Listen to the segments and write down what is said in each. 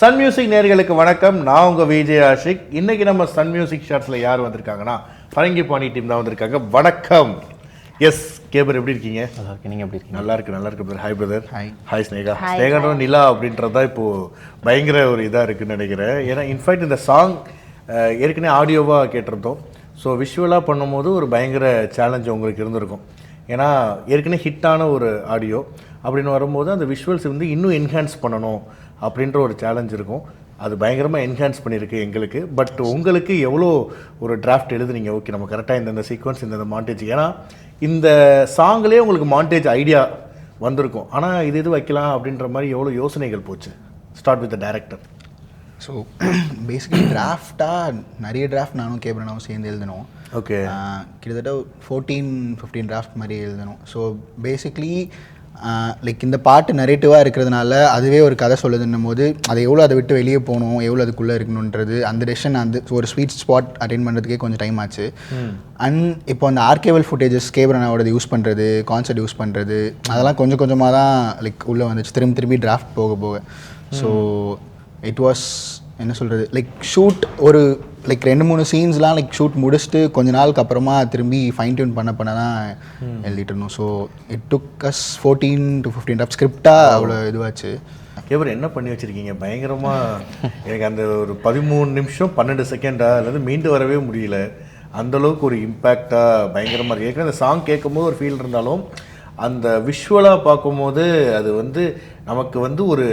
Sun music நேயர்களுக்கு வணக்கம். நான் உங்கள் விஜய் ஆஷிக். இன்றைக்கி நம்ம சன் மியூசிக் ஷார்ட்ஸில் யார் வந்திருக்காங்கன்னா பரங்கிப்பாணி டீம் தான் வந்திருக்காங்க. வணக்கம். எஸ் கேபர், எப்படி இருக்கீங்க? நல்லா இருக்கு. நீங்கள் எப்படி இருக்கீங்க? நல்லா இருக்கு brother. Hi brother. Hi Sneha. ஸ்னேகானோ நிலா அப்படின்றது தான் இப்போது பயங்கர ஒரு இதாக இருக்குதுன்னு நினைக்கிறேன். ஏன்னா இன்ஃபேக்ட் இந்த சாங் ஏற்கனவே ஆடியோவாக கேட்டிருந்தோம். ஸோ விஷுவலாக பண்ணும்போது ஒரு பயங்கர சேலஞ்ச் உங்களுக்கு இருந்திருக்கும். ஏன்னா ஏற்கனவே ஹிட்டான ஒரு ஆடியோ அப்படின்னு வரும்போது அந்த விஷுவல்ஸ் வந்து இன்னும் என்ஹான்ஸ் பண்ணணும் அப்படின்ற ஒரு சேலஞ்ச் இருக்கும். அது பயங்கரமாக என்ஹான்ஸ் பண்ணியிருக்கு எங்களுக்கு. பட் உங்களுக்கு எவ்வளோ ஒரு டிராஃப்ட் எழுதுனீங்க? ஓகே, நம்ம கரெக்டாக இந்த சீக்வன்ஸ் இந்த மாண்டேஜ், ஏன்னா இந்த சாங்லேயே உங்களுக்கு மாண்டேஜ் ஐடியா வந்திருக்கும். ஆனால் இது வைக்கலாம் அப்படின்ற மாதிரி எவ்வளோ யோசனைகள் போச்சு? Start with the director. So basically டிராஃப்டாக நிறைய டிராஃப்ட் நானும் கேப்ரனாவும் சேர்ந்து எழுதணும். ஓகே, கிட்டத்தட்ட 14-15 டிராஃப்ட் மாதிரி எழுதணும். ஸோ பேசிக்லி லைக் இந்த பாட்டு நரேட்டிவாக இருக்கிறதுனால அதுவே ஒரு கதை சொல்லுதுன்னும் போது அதை எவ்வளோ அதை விட்டு வெளியே போகணும், எவ்வளோ அதுக்குள்ளே இருக்கணுன்றது அந்த டெசிஷன் அந்த ஒரு ஸ்வீட் ஸ்பாட் அட்டென்ட் பண்ணுறதுக்கே கொஞ்சம் டைம் ஆச்சு. அண்ட் இப்போ அந்த ஆர்கேவல் ஃபுட்டேஜஸ் கேப்ரனாவோடது யூஸ் பண்ணுறது, கான்செப்ட் யூஸ் பண்ணுறது, அதெல்லாம் கொஞ்சம் கொஞ்சமாக தான் லைக் உள்ளே வந்துச்சு திரும்பி டிராஃப்ட் போக. ஸோ இட் வாஸ் என்ன சொல்கிறது, லைக் ஷூட் ஒரு லைக் 2-3 சீன்ஸ்லாம் லைக் ஷூட் முடிச்சுட்டு கொஞ்ச நாளுக்கு அப்புறமா திரும்பி ஃபைன் டியூன் பண்ண தான் எழுதிட்டு இருந்தோம். So it took us 14-15 draft. ஸ்கிரிப்டாக அவ்வளோ இதுவாச்சு. கேபர் என்ன பண்ணி வச்சுருக்கீங்க? பயங்கரமாக எனக்கு அந்த ஒரு 13 நிமிஷம் 12 செகண்டாக அல்லது மீண்டு வரவே முடியல. அந்தளவுக்கு ஒரு இம்பேக்டாக பயங்கரமாக இருக்குது. ஏற்கனவே அந்த சாங் கேட்கும்போது ஒரு ஃபீல் இருந்தாலும் அந்த விஷுவலாக பார்க்கும்போது அது வந்து நமக்கு வந்து ஒரு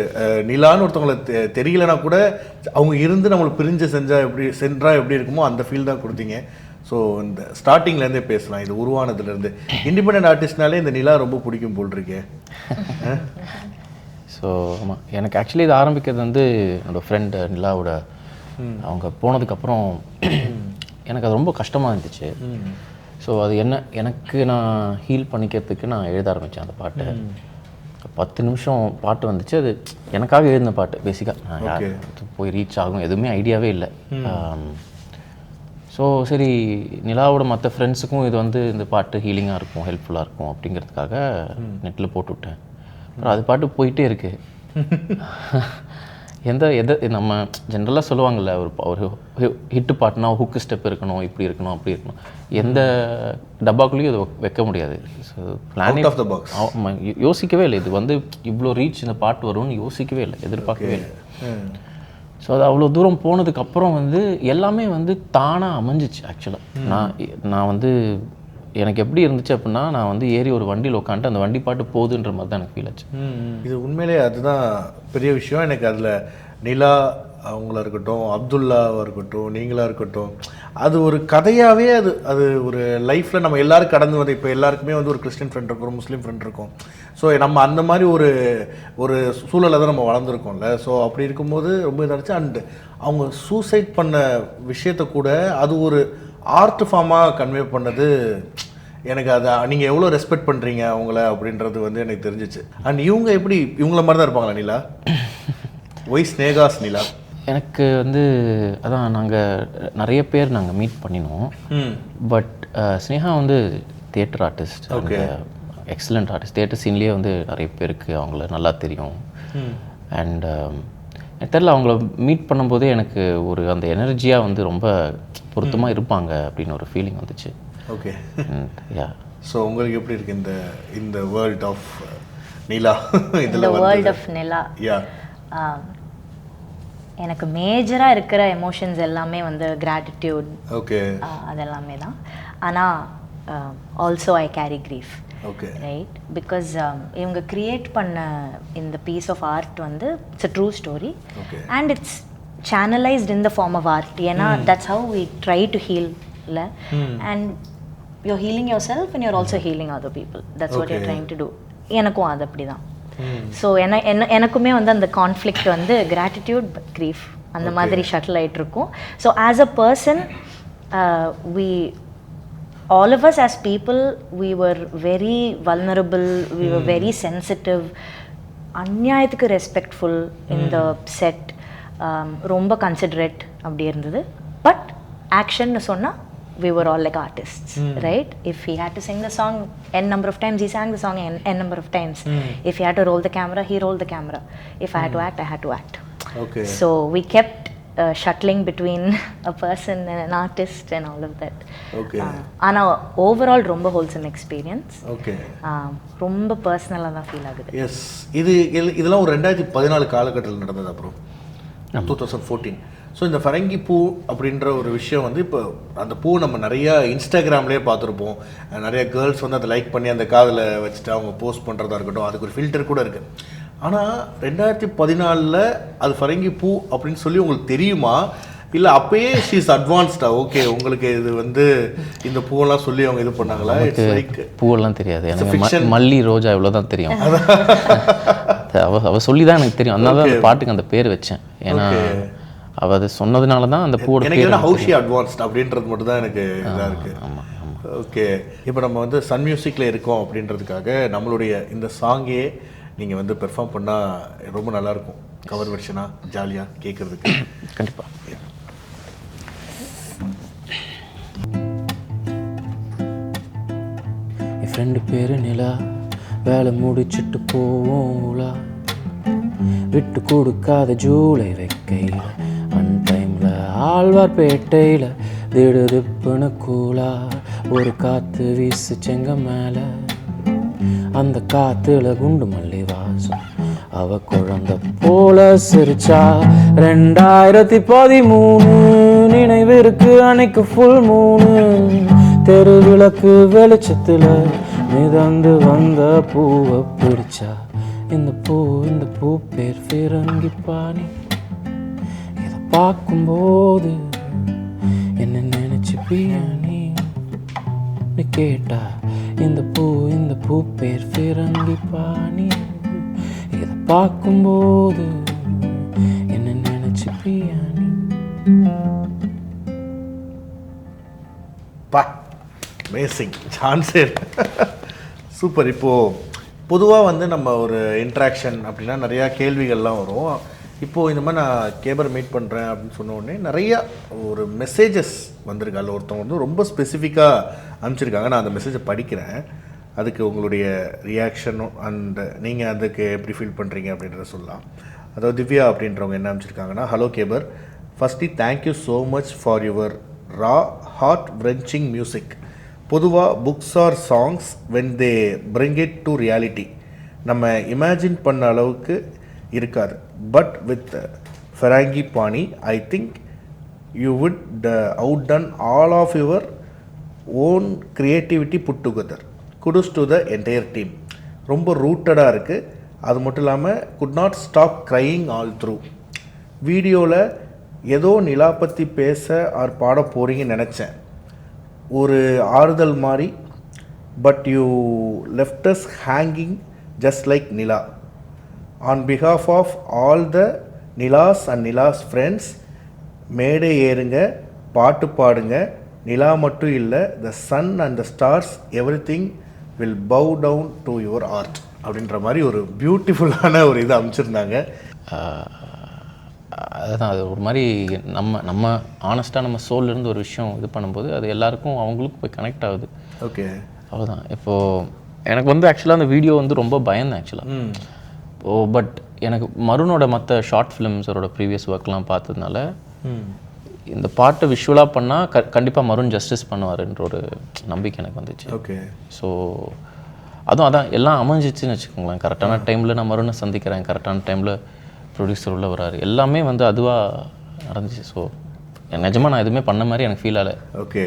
நிலான்னு ஒருத்தவங்களை தெரியலனா கூட அவங்க இருந்து நம்மளுக்கு பிரிஞ்சு சென்றால் எப்படி இருக்குமோ அந்த ஃபீல் தான் கொடுத்தீங்க. ஸோ இந்த ஸ்டார்டிங்லேருந்தே பேசலாம், இது உருவானதுலேருந்து. இண்டிபெண்டன்ட் ஆர்டிஸ்ட்னாலே இந்த நிலா ரொம்ப பிடிக்கும் போல் இருக்கே. ஸோ ஆமாம், எனக்கு ஆக்சுவலி இது ஆரம்பிக்கிறது வந்து என்னோடய ஃப்ரெண்டு நிலாவோட அவங்க போனதுக்கப்புறம் எனக்கு அது ரொம்ப கஷ்டமாக இருந்துச்சு. ஸோ அது எனக்கு நான் ஹீல் பண்ணிக்கிறதுக்கு நான் எழுத ஆரம்பித்தேன் அந்த பாட்டு. 10 நிமிஷம் பாட்டு வந்துச்சு. அது எனக்காக எழுதின பாட்டு பேசிக்காக. நான் யார் போய் ரீச் ஆகும் எதுவுமே ஐடியாவே இல்லை. ஸோ சரி, நிலாவோட மற்ற ஃப்ரெண்ட்ஸுக்கும் இது வந்து இந்த பாட்டு ஹீலிங்காக இருக்கும், ஹெல்ப்ஃபுல்லாக இருக்கும் அப்படிங்கிறதுக்காக நெட்டில் போட்டு விட்டேன். அப்புறம் அது பாட்டு போயிட்டே இருக்குது. நம்ம ஜென்ரலாக சொல்லுவாங்கள்ல, ஒரு ஹிட்டு பாட்டுனா ஹுக்கு ஸ்டெப் இருக்கணும், இப்படி இருக்கணும், அப்படி இருக்கணும். எந்த டப்பாக்குள்ளேயும் அதை வைக்க முடியாது. So plan of the box. ஆமாம், யோசிக்கவே இல்லை. இது வந்து இவ்வளோ ரீச் இந்த பாட்டு வரும்னு யோசிக்கவே இல்லை, எதிர்பார்க்கவே இல்லை. ஸோ அது அவ்வளோ தூரம் போனதுக்கப்புறம் வந்து எல்லாமே வந்து தானாக அமைஞ்சிச்சு. ஆக்சுவலாக நான் வந்து எனக்கு எப்படி இருந்துச்சு அப்படின்னா, நான் வந்து ஏறி ஒரு வண்டியில் உட்காந்துட்டு அந்த வண்டி பாட்டு போகுதுன்ற மாதிரி தான் எனக்கு ஃபீல் ஆச்சு. இது உண்மையிலே அதுதான் பெரிய விஷயம். எனக்கு அதில் நிலா அவங்களா இருக்கட்டும், அப்துல்லாவாக இருக்கட்டும், நீங்களாக இருக்கட்டும், அது ஒரு கதையாகவே அது ஒரு லைஃப்பில் நம்ம எல்லோரும் கடந்து வந்து, இப்போ எல்லாருக்குமே வந்து ஒரு கிறிஸ்டின் ஃப்ரெண்ட் இருக்கும், ஒரு முஸ்லீம் ஃப்ரெண்ட் இருக்கும். ஸோ நம்ம அந்த மாதிரி ஒரு சூழலை தான் நம்ம வளர்ந்துருக்கோம்ல. ஸோ அப்படி இருக்கும்போது ரொம்ப இதாச்சு. அண்டு அவங்க சூசைட் பண்ண விஷயத்தை கூட அது ஒரு ஆர்ட் ஃபார்மாக கன்வே பண்ணது எனக்கு. அதை நீங்கள் எவ்வளோ ரெஸ்பெக்ட் பண்ணுறீங்க அவங்கள அப்படின்றது வந்து எனக்கு தெரிஞ்சிச்சு. அண்ட் இவங்க எப்படி இவங்கள மாதிரி தான் இருப்பாங்களா நிலா? ஒய் ஸ்னேகாஸ் நிலா? எனக்கு வந்து அதான் நாங்கள் நிறைய பேர் நாங்கள் மீட் பண்ணினோம். பட் ஸ்னேகா வந்து theatre artist. Okay, excellent artist. Theatre சீன்லேயே வந்து நிறைய பேருக்கு அவங்கள நல்லா தெரியும். அண்ட் எனக்கு தெரியல, அவங்கள மீட் பண்ணும்போதே எனக்கு ஒரு அந்த எனர்ஜியாக வந்து ரொம்ப பொருத்தமாக இருப்பாங்க அப்படின்னு ஒரு ஃபீலிங் வந்துச்சு. ஓகே, யா. ஸோ உங்களுக்கு எப்படி இருக்கு இந்த வேர்ல்ட் ஆஃப் நிலா? இந்த வேர்ல்ட் ஆஃப் நிலா, யா. எனக்கு மேஜராக இருக்கிற எமோஷன்ஸ் எல்லாமே வந்து கிராட்டிடியூட். ஓகே, அதெல்லாமே தான். ஆனால் also I carry grief. Okay, right. Because இவங்க கிரியேட் பண்ண இந்த பீஸ் ஆஃப் ஆர்ட் வந்து it's a true story and it's channelised in the form of art. ஏன்னா that's how we try to heal. And you're healing yourself and you're also healing other people. That's what you're trying to do. எனக்கும் அது அப்படி தான். So எனக்குமே வந்து அந்த conflict வந்து gratitude but grief அந்த மாதிரி ஷட்டில் ஆகிட்டு இருக்கும். So as a person, all of us as people, we were very vulnerable, we were very sensitive, அந்நியாயத்துக்கு ரெஸ்பெக்ட்ஃபுல் இன் த செட், ரொம்ப கன்சிடரேட் அப்படி இருந்தது. பட் ஆக்ஷன்னு சொன்னால் we were all like artists, right? If he had to sing the song n number of times, he sang the song n number of times. If he had to roll the camera, he rolled the camera. If I had to act, I had to act. Okay. So we kept shuttling between a person and an artist and all of that. Okay. ஆனால் overall ரொம்ப wholesome experience. Okay. ரொம்ப பர்சனலாக தான் feel ஆகுது. S, இதெல்லாம் ஒரு 2014 காலகட்டத்தில் நடந்தது. அப்புறம் 2014. ஸோ இந்த ஃபரங்கி பூ அப்படின்ற ஒரு விஷயம் வந்து இப்போ அந்த பூ நம்ம நிறையா இன்ஸ்டாகிராம்லேயே பார்த்துருப்போம். நிறைய கேர்ள்ஸ் வந்து அதை லைக் பண்ணி அந்த காதில் வச்சுட்டு அவங்க போஸ்ட் பண்ணுறதா இருக்கட்டும், அதுக்கு ஒரு ஃபில்டர் கூட இருக்குது. ஆனால் 2014 அது ஃபரங்கி பூ அப்படின்னு சொல்லி உங்களுக்கு தெரியுமா, இல்லை அப்பயே ஷீஸ் அட்வான்ஸ்டா? ஓகே, உங்களுக்கு இது வந்து இந்த பூவெல்லாம் சொல்லி அவங்க இது பண்ணாங்களா? இட்ஸ் லைக் பூவெல்லாம் தெரியாது எனக்கு, மல்லி ரோஜா இவ்வளோ தான் தெரியும். அவ சொல்லி தான் எனக்கு தெரியும், அதனால தான் அந்த பாட்டுக்கு அந்த பேர் வச்சேன். ஏன்னா அவ அது சொன்னதுனால தான் அந்த பூவோட எனக்கு என்ன ஹவு ஷி அட்வான்ஸ்ட் அப்படின்றது மட்டும் தான் எனக்கு இதாக இருக்குது. ஓகே, இப்போ நம்ம வந்து சன் மியூசிக்கில் இருக்கோம் அப்படின்றதுக்காக நம்மளுடைய இந்த சாங்கே நீங்கள் வந்து பெர்ஃபார்ம் பண்ணால் ரொம்ப நல்லாயிருக்கும். கவர் வெர்ஷனாக ஜாலியாக கேட்குறதுக்கு. கண்டிப்பாக. என் ஃப்ரெண்டு பேர் நிலா, வேலை முடிச்சுட்டு போவோம்லா, விட்டு கொடுக்காத ஜூலை வைக்கையில், அன்டைமில் ஆழ்வார்பேட்டையில் திடுதிப்புன்னு கூலா ஒரு காற்று வீசு செங்க மேலே, அந்த காத்துல குண்டு மல்லி வாசம், அவ குழந்தை போல சிரிச்சா. 2013 நினைவிற்கு அன்னைக்கு ஃபுல் மூணு, தெருவிளக்கு வெளிச்சத்துல மிதந்து வந்த பூவை பிடிச்சா. இந்த பூ பேர் ஃபிரங்கி பாணி. இதை பார்க்கும்போது என்ன நினைச்சு பியானி கேட்டா. இந்த பூ பேர் ஃபிரங்கி பாணி. இதை பார்க்கும்போது என்ன நினைச்சு பியானி. பா, அமேசிங், சான்ஸே சூப்பர். இப்போது பொதுவாக வந்து நம்ம ஒரு இன்ட்ராக்ஷன் அப்படின்னா நிறையா கேள்விகள்லாம் வரும். இப்போது இந்த மாதிரி நான் கேபர் மீட் பண்ணுறேன் அப்படின்னு சொன்ன உடனே நிறையா ஒரு மெசேஜஸ் வந்திருக்கு. அதில் ஒருத்தவங்க வந்து ரொம்ப ஸ்பெசிஃபிக்காக அனுப்பிச்சிருக்காங்க. நான் அந்த மெசேஜை படிக்கிறேன், அதுக்கு உங்களுடைய ரியாக்ஷனும் அண்ட் நீங்கள் அதுக்கு எப்படி ஃபீல் பண்ணுறீங்க அப்படின்றத சொல்லலாம். அதாவது திவ்யா அப்படின்றவங்க என்ன அனுப்பிச்சிருக்காங்கன்னா, hello Kaber, firstly thank you so much for your raw heart wrenching music. பொதுவாக books or songs when they bring it to reality நம்ம இமேஜின் பண்ண அளவுக்கு இருக்காது. பட் வித் ஃபராங்கி பாணி I think you would outdone all of your own creativity put together. Kudos to the entire team. ரொம்ப ரூட்டடாக இருக்குது. அது மட்டும் இல்லாமல் could not stop crying all through. வீடியோவில் ஏதோ நிலா பற்றி பேச ஆர் பாட போகிறீங்கன்னு நினச்சேன், ஒரு ஆறுதல் மாதிரி. But you left us hanging just like Nila. On behalf of all the Nilas and Nila's friends, மேடை ஏறுங்க, பாட்டு பாடுங்க. நிலா மட்டும் இல்லை, the sun and the stars, everything will bow down to your art அப்படின்ற மாதிரி ஒரு பியூட்டிஃபுல்லான ஒரு இது அமைச்சிருந்தாங்க. அதுதான், அது ஒரு மாதிரி நம்ம ஆனஸ்ட்டாக நம்ம சோல்லேருந்து ஒரு விஷயம் இது பண்ணும்போது அது எல்லாருக்கும் அவங்களுக்கும் போய் கனெக்ட் ஆகுது. ஓகே, அவ்வளோதான். இப்போது எனக்கு வந்து ஆக்சுவலாக அந்த வீடியோ வந்து ரொம்ப பயந்தேன் ஆக்சுவலாக. பட் எனக்கு மருனோட மற்ற ஷார்ட் ஃபிலிம்ஸோட ப்ரீவியஸ் ஒர்க்லாம் பார்த்ததுனால இந்த பாட்டை விஷுவலாக பண்ணால் கண்டிப்பாக மருன் ஜஸ்டிஸ் பண்ணுவாருன்ற ஒரு நம்பிக்கை எனக்கு வந்துச்சு. ஓகே, ஸோ அதான் எல்லாம் அமைஞ்சிச்சுன்னு வச்சுக்கோங்களேன். கரெக்டான டைமில் நான் மருனை சந்திக்கிறேன், கரெக்டான டைமில் ப்ரொடியூசர் உள்ள வராரு, எல்லாமே வந்து அதுவாக நடந்துச்சு. ஸோ நிஜமாக நான் எதுவுமே பண்ண மாதிரி எனக்கு ஃபீல் ஆகலை. ஓகே.